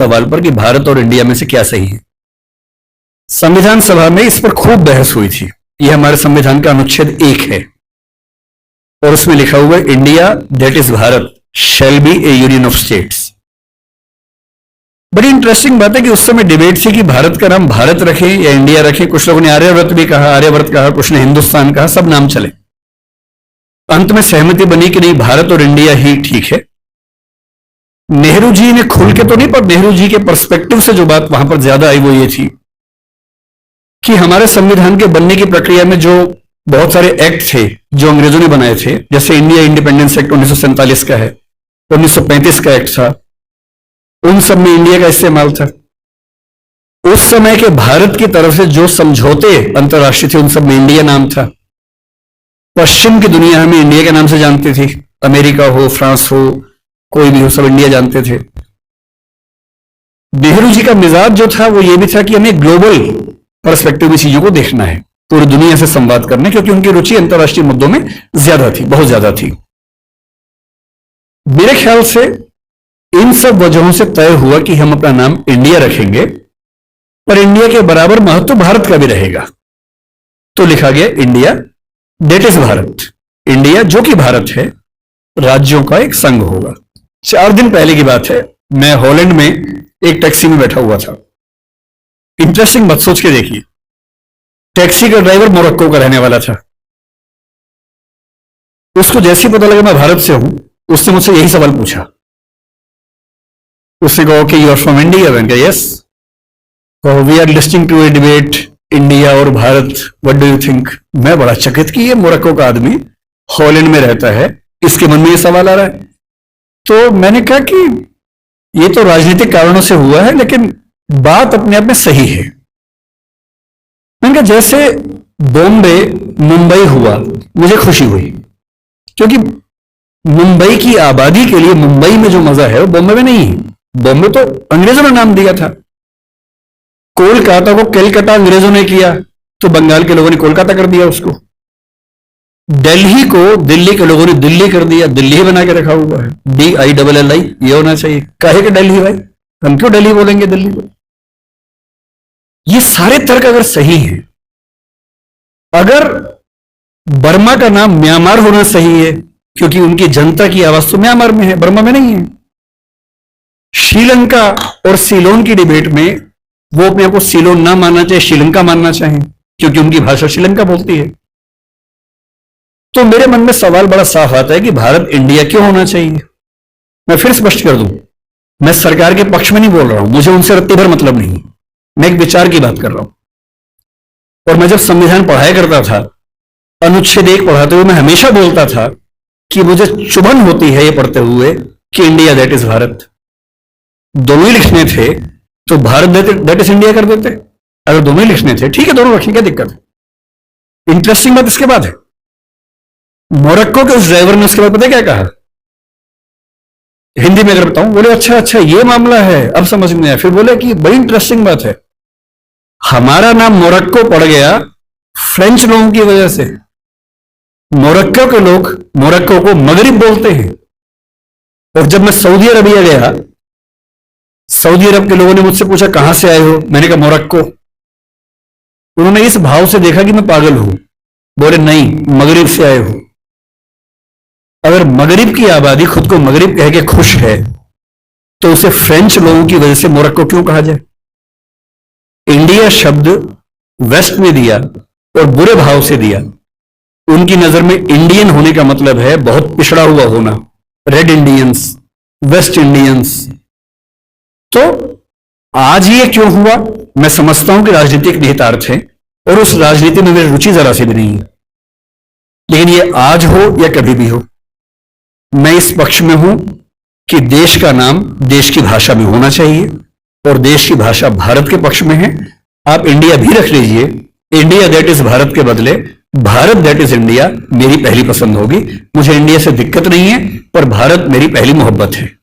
सवाल पर कि भारत और इंडिया में से क्या सही है। संविधान सभा में इस पर खूब बहस हुई थी। यह हमारे संविधान का अनुच्छेद 1 है और उसमें लिखा हुआ है India that is Bharat shall be A union of states. बड़ी इंटरेस्टिंग बात है कि उस समय डिबेट थी कि भारत का नाम भारत रखें या इंडिया रखें। कुछ लोगों ने आर्यव्रत भी कहा, आर्यव्रत कहा, कुछ ने हिंदुस्तान कहा, सब नाम चले। अंत में सहमति बनी कि नहीं, भारत और इंडिया ही ठीक है। नेहरू जी ने खुल के तो नहीं, पर नेहरू जी के पर्सपेक्टिव से जो बात वहां पर ज्यादा आई वो ये थी कि हमारे संविधान के बनने की प्रक्रिया में जो बहुत सारे एक्ट थे जो अंग्रेजों ने बनाए थे, जैसे इंडिया इंडिपेंडेंस एक्ट 1947 का है, 1935 का एक्ट था, उन सब में इंडिया का इस्तेमाल था। उस समय के भारत की तरफ से जो समझौते अंतर्राष्ट्रीय थे उन सब में इंडिया नाम था। पश्चिम की दुनिया हमें इंडिया के नाम से जानती थी, अमेरिका हो, फ्रांस हो, कोई भी हो, सब इंडिया जानते थे। नेहरू जी का मिजाज जो था वो ये भी था कि हमें ग्लोबल पर्सपेक्टिव में चीजों को देखना है, पूरी दुनिया से संवाद करने, क्योंकि उनकी रुचि अंतर्राष्ट्रीय मुद्दों में ज्यादा थी, बहुत ज्यादा थी। मेरे ख्याल से इन सब वजहों से तय हुआ कि हम अपना नाम इंडिया रखेंगे, पर इंडिया के बराबर महत्व भारत का भी रहेगा। तो लिखा गया India that is Bharat. India जो कि भारत है, राज्यों का एक संघ होगा। 4 दिन पहले की बात है, मैं हॉलैंड में एक टैक्सी में बैठा हुआ था। इंटरेस्टिंग बात सोच के देखिए, टैक्सी का ड्राइवर मोरक्को का रहने वाला था। उसको जैसे ही पता लगा मैं भारत से हूं, उसने मुझसे यही सवाल पूछा। उसने कहा okay you are from India? मैंने कहा yes. We are listening to a debate India और Bharat, what do you think? मैं बड़ा चकित कि ये मोरक्को का आदमी हॉलैंड में रहता है, इसके मन में ये सवाल आ रहा है। तो मैंने कहा कि ये तो राजनीतिक कारणों से हुआ है, लेकिन बात अपने आप में सही है। मैंने कहा जैसे बॉम्बे मुंबई हुआ, मुझे खुशी हुई, क्योंकि मुंबई की आबादी के लिए मुंबई में जो मजा है वो बॉम्बे में नहीं है। बॉम्बे तो अंग्रेजों ने नाम दिया था। कोलकाता को कलकत्ता अंग्रेजों ने किया, तो बंगाल के लोगों ने कोलकाता कर दिया उसको। दिल्ली को दिल्ली के लोगों ने दिल्ली कर दिया, दिल्ली बना के रखा हुआ है, DILLI, ये होना चाहिए। काहे के दिल्ली भाई, हम क्यों दिल्ली बोलेंगे दिल्ली को? ये सारे तर्क अगर सही हैं, अगर बर्मा का नाम म्यांमार होना सही है क्योंकि उनकी जनता की आवाज तो म्यांमार में है, बर्मा में नहीं है। श्रीलंका और सीलोन की डिबेट में वो अपने आप को सीलोन ना मानना चाहे, श्रीलंका मानना चाहें, क्योंकि उनकी भाषा श्रीलंका बोलती है। तो मेरे मन में सवाल बड़ा साफ आता है कि भारत इंडिया क्यों होना चाहिए। मैं फिर स्पष्ट कर दूं, मैं सरकार के पक्ष में नहीं बोल रहा हूं, मुझे उनसे रत्ती भर मतलब नहीं, मैं एक विचार की बात कर रहा हूं। और मैं जब संविधान पढ़ाया करता था, अनुच्छेद 1 पढ़ाते हुए मैं हमेशा बोलता था कि मुझे चुभन होती है ये पढ़ते हुए कि इंडिया दैट इज भारत। दोनों ही लिखने थे तो भारत दैट इज इंडिया कर देते। अगर दोनों ही लिखने थे, ठीक है, दोनों रखें, क्या दिक्कत है। इंटरेस्टिंग बात इसके बाद है, मोरक्को के उस ड्राइवर ने उसके बाद पता क्या कहा, हिंदी में अगर बताऊं, बोले अच्छा अच्छा ये मामला है, अब समझ में आया। फिर बोले कि बड़ी इंटरेस्टिंग बात है, हमारा नाम मोरक्को पड़ गया फ्रेंच लोगों की वजह से। मोरक्को के लोग मोरक्को को मगरिब बोलते हैं। और जब मैं सऊदी अरबिया गया, सऊदी अरब के लोगों ने मुझसे पूछा कहां से आए हो, मैंने कहा मोरक्को। उन्होंने इस भाव से देखा कि मैं पागल हूं, बोले नहीं मगरिब से आए हो। अगर मगरिब की आबादी खुद को मगरिब कह के खुश है, तो उसे फ्रेंच लोगों की वजह से मोरक्को क्यों कहा जाए? इंडिया शब्द वेस्ट में दिया और बुरे भाव से दिया। उनकी नजर में इंडियन होने का मतलब है बहुत पिछड़ा हुआ होना, रेड इंडियंस, वेस्ट इंडियंस। तो आज ये क्यों हुआ? मैं समझता हूं कि राजनीतिक निहितार्थ है और उस राजनीति में मेरी रुचि जरा सी भी नहीं है, लेकिन ये आज हो या कभी भी हो, मैं इस पक्ष में हूं कि देश का नाम देश की भाषा में होना चाहिए और देश की भाषा भारत के पक्ष में है। आप इंडिया भी रख लीजिए, इंडिया दैट इज भारत के बदले भारत दैट इज इंडिया मेरी पहली पसंद होगी। मुझे इंडिया से दिक्कत नहीं है, पर भारत मेरी पहली मोहब्बत है।